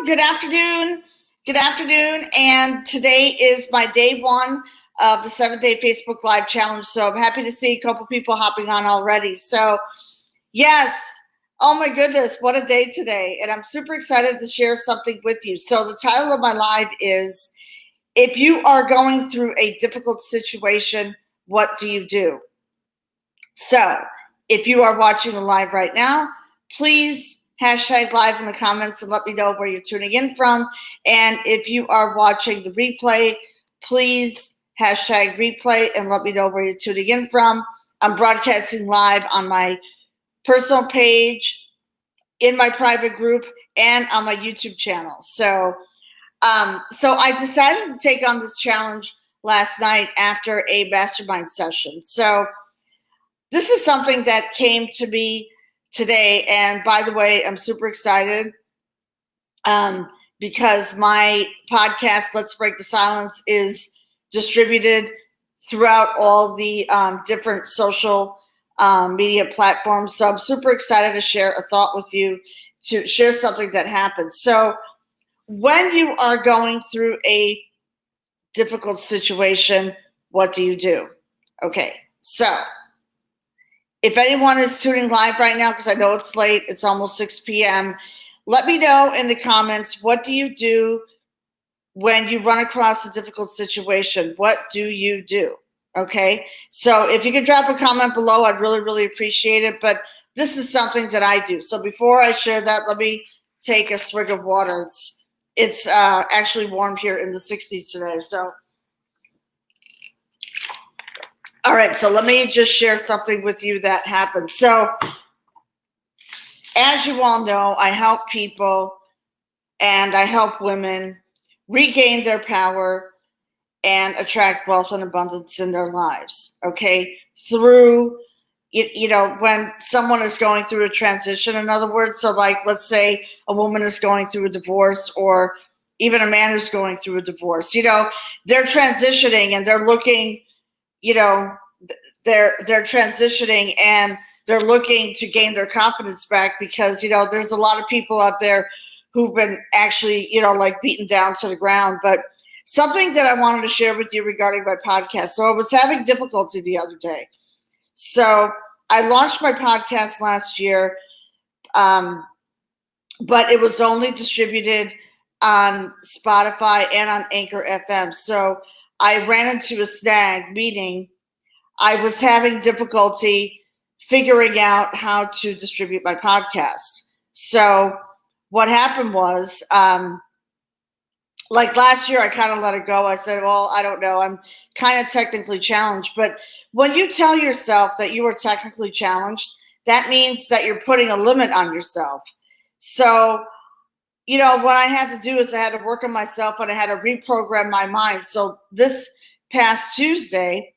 Good afternoon. Good afternoon. And today is my day one of the 7-day Facebook Live challenge. So I'm happy to see a couple people hopping on already. So, yes. Oh my goodness, what a day today. And I'm super excited to share something with you. So the title of my live is, if you are going through a difficult situation, what do you do? So if you are watching the live right now, please hashtag live in the comments and let me know where you're tuning in from. And if you are watching the replay, please hashtag replay and let me know where you're tuning in from. I'm broadcasting live on my personal page, in my private group, and on my YouTube channel. So I decided to take on this challenge last night after a mastermind session. So this is something that came to me today. And by the way, I'm super excited because my podcast, Let's Break the Silence, is distributed throughout all the different social media platforms. So I'm super excited to share a thought with you, to share something that happened. So when you are going through a difficult situation, what do you do? Okay, so if anyone is tuning live right now, because I know it's late, it's almost 6 p.m., let me know in the comments, what do you do when you run across a difficult situation? What do you do? Okay, so if you could drop a comment below, I'd really, really appreciate it. But this is something that I do. So before I share that, let me take a swig of water. It's actually warm here in the 60s today. So, all right, so let me just share something with you that happened. So, as you all know, I help people and I help women regain their power and attract wealth and abundance in their lives, okay? Through, when someone is going through a transition, in other words, so like, let's say a woman is going through a divorce, or even a man who's going through a divorce, they're transitioning and they're looking, they're transitioning and they're looking to gain their confidence back because, there's a lot of people out there who've been actually, like beaten down to the ground. But something that I wanted to share with you regarding my podcast. So I was having difficulty the other day. So I launched my podcast last year, but it was only distributed on Spotify and on Anchor FM. So I ran into a snag, meaning I was having difficulty figuring out how to distribute my podcast. So what happened was, like last year, I kind of let it go. I said, well, I don't know. I'm kind of technically challenged. But when you tell yourself that you are technically challenged, that means that you're putting a limit on yourself. So, what I had to do is I had to work on myself and I had to reprogram my mind. So this past Tuesday,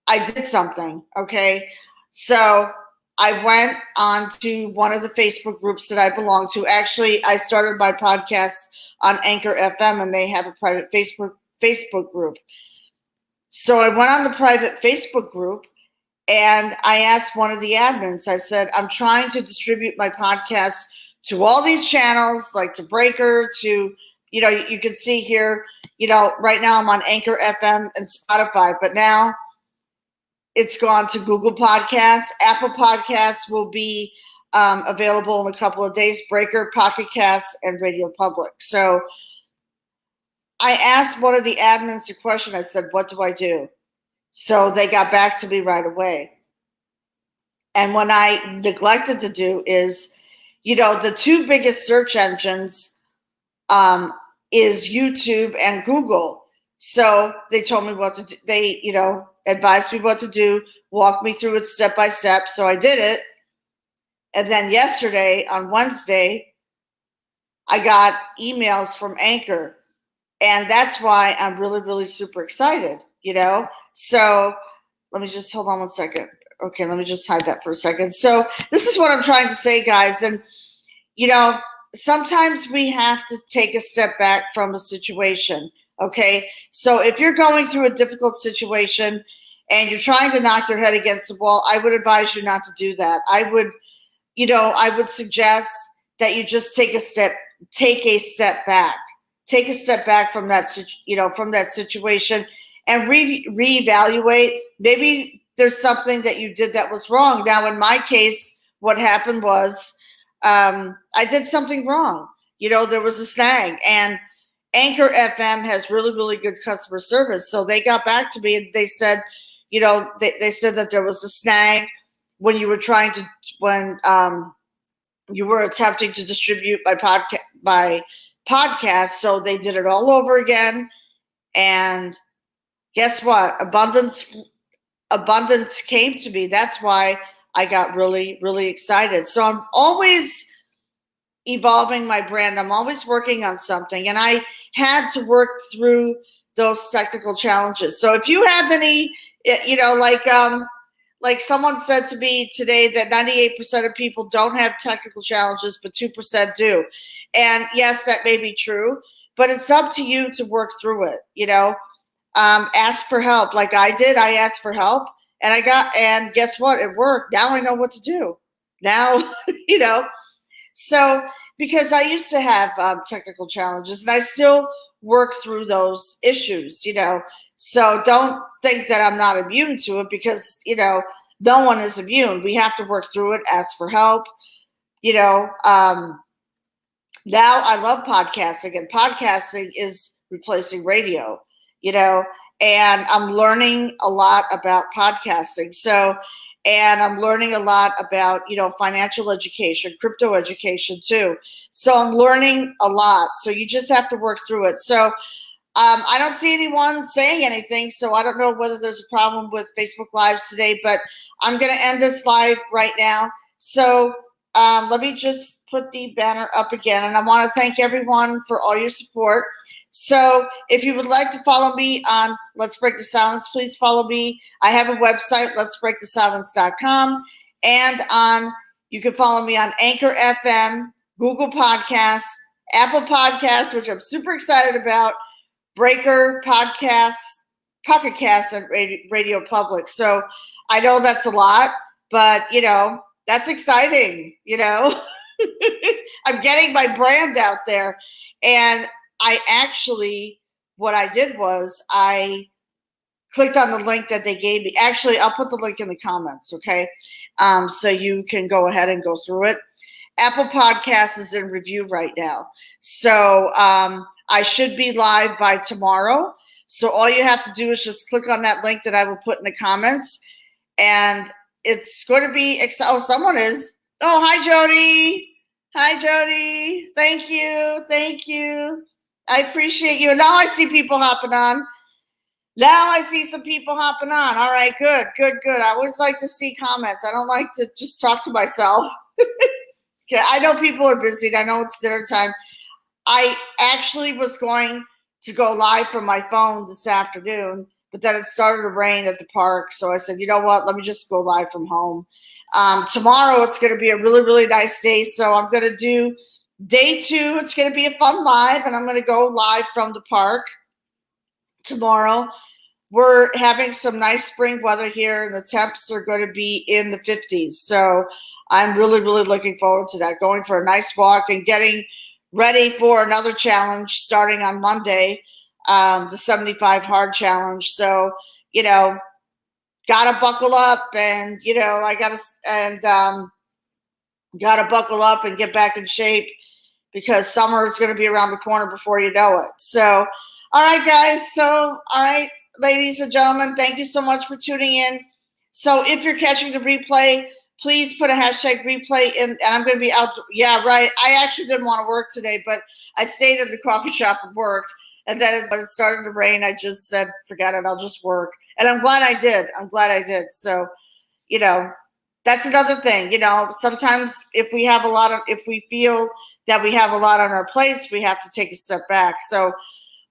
I did something, okay? So I went on to one of the Facebook groups that I belong to. Actually, I started my podcast on Anchor FM, and they have a private Facebook group. So I went on the private Facebook group, and I asked one of the admins, I said, I'm trying to distribute my podcast to all these channels, like to Breaker, to, you can see here, right now I'm on Anchor FM and Spotify, but now it's gone to Google Podcasts. Apple Podcasts will be available in a couple of days. Breaker, Pocket Casts, and Radio Public. So I asked one of the admins a question. I said, what do I do? So they got back to me right away. And what I neglected to do is, the two biggest search engines is YouTube and Google. So they told me what to do. They, advised me what to do, walked me through it step by step. So I did it. And then yesterday, on Wednesday, I got emails from Anchor. And that's why I'm really, really super excited, So let me just hold on one second. Okay, let me just hide that for a second. So this is what I'm trying to say, guys. And, sometimes we have to take a step back from a situation. Okay, so if you're going through a difficult situation and you're trying to knock your head against the wall, I would advise you not to do that. I would suggest that you just take a step take a step back. Take a step back from that, from that situation, and reevaluate. Maybe there's something that you did that was wrong. Now, in my case, what happened was I did something wrong. There was a snag, and Anchor FM has really, really good customer service. So they got back to me and they said, they said that there was a snag when you were you were attempting to distribute by podcast. So they did it all over again. And guess what? Abundance came to me. That's why I got really, really excited. So I'm always evolving my brand. I'm always working on something. And I had to work through those technical challenges. So if you have any, like someone said to me today that 98% of people don't have technical challenges, but 2% do. And yes, that may be true, but it's up to you to work through it. Ask for help. Like I did, I asked for help and guess what? It worked. Now I know what to do. Now, so because I used to have technical challenges and I still work through those issues, so don't think that I'm not immune to it because, no one is immune. We have to work through it, ask for help, now I love podcasting, and podcasting is replacing radio, and I'm learning a lot about podcasting. So, and I'm learning a lot about, financial education, crypto education too. So I'm learning a lot. So you just have to work through it. So I don't see anyone saying anything. So I don't know whether there's a problem with Facebook Lives today, but I'm going to end this live right now. So let me just put the banner up again. And I want to thank everyone for all your support. So if you would like to follow me on Let's Break the Silence, please follow me. I have a website, letsbreakthesilence.com. And you can follow me on Anchor FM, Google Podcasts, Apple Podcasts, which I'm super excited about, Breaker Podcasts, Pocket Casts, and Radio Public. So I know that's a lot, but, that's exciting, I'm getting my brand out there. And what I did was I clicked on the link that they gave me. Actually, I'll put the link in the comments, okay? So you can go ahead and go through it. Apple Podcasts is in review right now. So I should be live by tomorrow. So all you have to do is just click on that link that I will put in the comments. And it's going to be, someone is. Oh, hi, Jody. Hi, Jody. Thank you. Thank you. I appreciate you. Now I see people hopping on. Now I see some people hopping on. All right, good. I always like to see comments. I don't like to just talk to myself. Okay, I know people are busy. I know it's dinner time. I actually was going to go live from my phone this afternoon, but then it started to rain at the park. So I said, you know what? Let me just go live from home. Tomorrow it's going to be a really, really nice day. So I'm going to do day 2. It's going to be a fun live, and I'm going to go live from the park tomorrow. We're having some nice spring weather here, and the temps are going to be in the 50s. So I'm really, really looking forward to that, going for a nice walk and getting ready for another challenge starting on Monday, the 75 hard challenge. So, gotta buckle up, and I gotta buckle up and get back in shape because summer is going to be around the corner before you know it. So, all right, guys. So, all right, ladies and gentlemen, thank you so much for tuning in. So, if you're catching the replay, please put a hashtag replay in, and I'm going to be out. Yeah, right. I actually didn't want to work today, but I stayed in the coffee shop and worked. And then when it started to rain, I just said, forget it, I'll just work. And I'm glad I did. So, that's another thing. Sometimes if we feel that we have a lot on our plates, we have to take a step back. So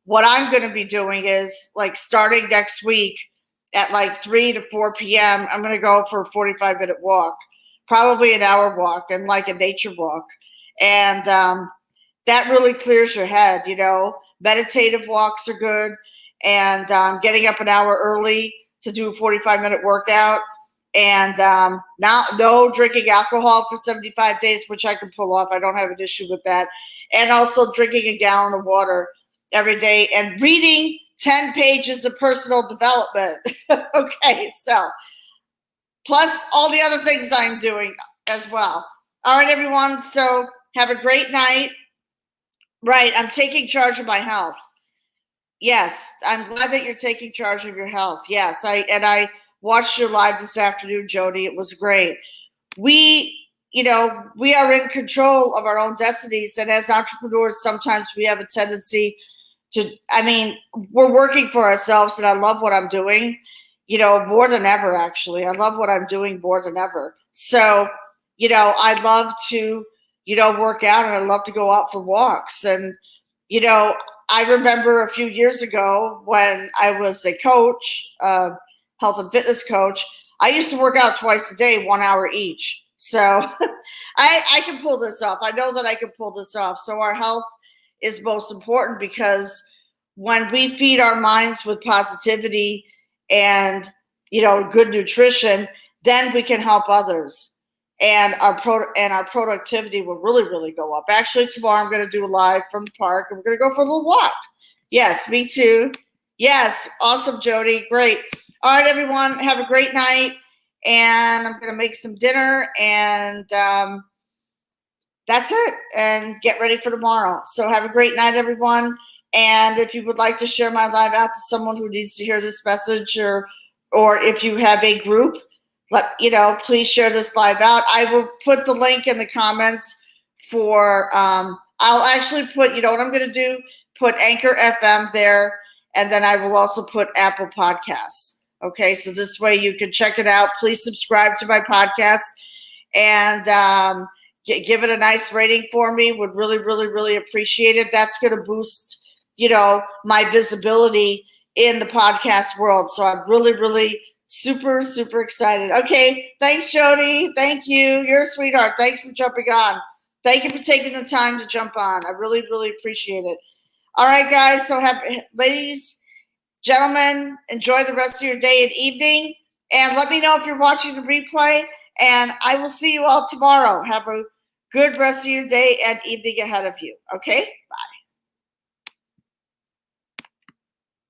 what I'm going to be doing is, like, starting next week at like 3 to 4 p.m., I'm going to go for a 45-minute walk, probably an hour walk, and like a nature walk. And that really clears your head, Meditative walks are good. And getting up an hour early to do a 45-minute workout. And no drinking alcohol for 75 days, which I can pull off. I don't have an issue with that. and also drinking a gallon of water every day and reading 10 pages of personal development. Okay, so plus all the other things I'm doing as well. All right, everyone. So have a great night. Right, I'm taking charge of my health. Yes, I'm glad that you're taking charge of your health. Yes, I watched your live this afternoon, Jody. It was great. We, we are in control of our own destinies, and as entrepreneurs, sometimes we have a tendency we're working for ourselves, and I love what I'm doing, more than ever, actually. I love what I'm doing more than ever. So, I love to, work out, and I love to go out for walks. And, I remember a few years ago when I was a coach, health and fitness coach, I used to work out twice a day, 1 hour each. So I can pull this off. I know that I can pull this off. So our health is most important, because when we feed our minds with positivity and good nutrition, then we can help others, and our productivity will really, really go up. Actually, tomorrow I'm going to do a live from the park, and we're going to go for a little walk. Yes, me too. Yes, awesome, Jody. Great. All right, everyone, have a great night, and I'm going to make some dinner, and that's it, and get ready for tomorrow. So have a great night, everyone. And if you would like to share my live out to someone who needs to hear this message, or if you have a group, please share this live out. I will put the link in the comments for, I'll actually put, what I'm going to do, put Anchor FM there, and then I will also put Apple Podcasts. Okay, so this way you can check it out. Please subscribe to my podcast, and give it a nice rating for me. Would really, really, really appreciate it. That's going to boost, my visibility in the podcast world. So I'm really, really super, super excited. Okay, thanks, Jody. Thank you. You're a sweetheart. Thanks for jumping on. Thank you for taking the time to jump on. I really, really appreciate it. All right, guys. So ladies, gentlemen, enjoy the rest of your day and evening. And let me know if you're watching the replay. And I will see you all tomorrow. Have a good rest of your day and evening ahead of you. Okay? Bye.